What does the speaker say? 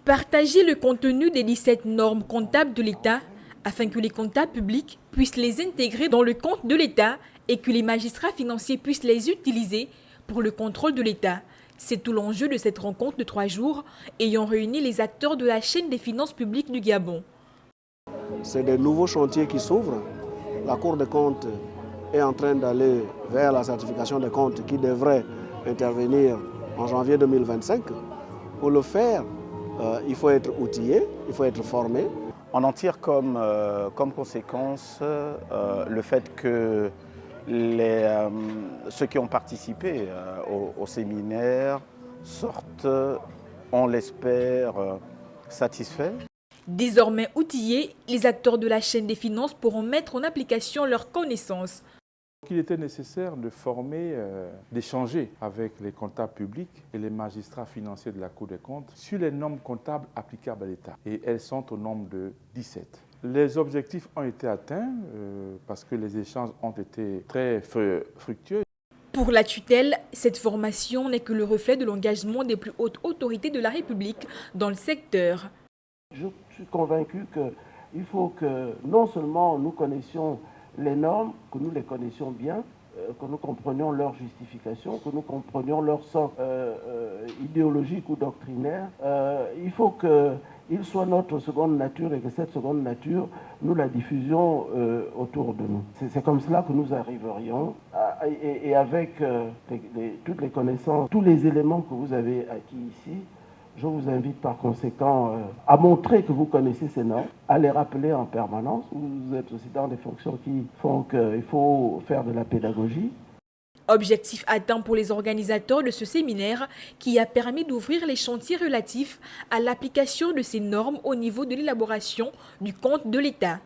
Partager le contenu des 17 normes comptables de l'État afin que les comptables publics puissent les intégrer dans le compte de l'État et que les magistrats financiers puissent les utiliser pour le contrôle de l'État. C'est tout l'enjeu de cette rencontre de 3 jours ayant réuni les acteurs de la chaîne des finances publiques du Gabon. C'est des nouveaux chantiers qui s'ouvrent. La Cour des comptes est en train d'aller vers la certification des comptes qui devrait intervenir en janvier 2025. Pour le faire, il faut être outillé, il faut être formé. On en tire comme conséquence le fait que ceux qui ont participé au séminaire sortent, on l'espère, satisfaits. Désormais outillés, les acteurs de la chaîne des finances pourront mettre en application leurs connaissances. Il était nécessaire de former, d'échanger avec les comptables publics et les magistrats financiers de la Cour des comptes sur les normes comptables applicables à l'État. Et elles sont au nombre de 17. Les objectifs ont été atteints parce que les échanges ont été très fructueux. Pour la tutelle, cette formation n'est que le reflet de l'engagement des plus hautes autorités de la République dans le secteur. Je suis convaincu qu'il faut que non seulement nous connaissions les normes, que nous les connaissions bien, que nous comprenions leur justification, que nous comprenions leur sens idéologique ou doctrinaire. Il faut qu'il soit notre seconde nature et que cette seconde nature, nous la diffusions autour de nous. C'est comme cela que nous arriverions et avec toutes les connaissances, tous les éléments que vous avez acquis ici, je vous invite par conséquent à montrer que vous connaissez ces normes, à les rappeler en permanence. Vous êtes aussi dans des fonctions qui font qu'il faut faire de la pédagogie. Objectif atteint pour les organisateurs de ce séminaire qui a permis d'ouvrir les chantiers relatifs à l'application de ces normes au niveau de l'élaboration du compte de l'État.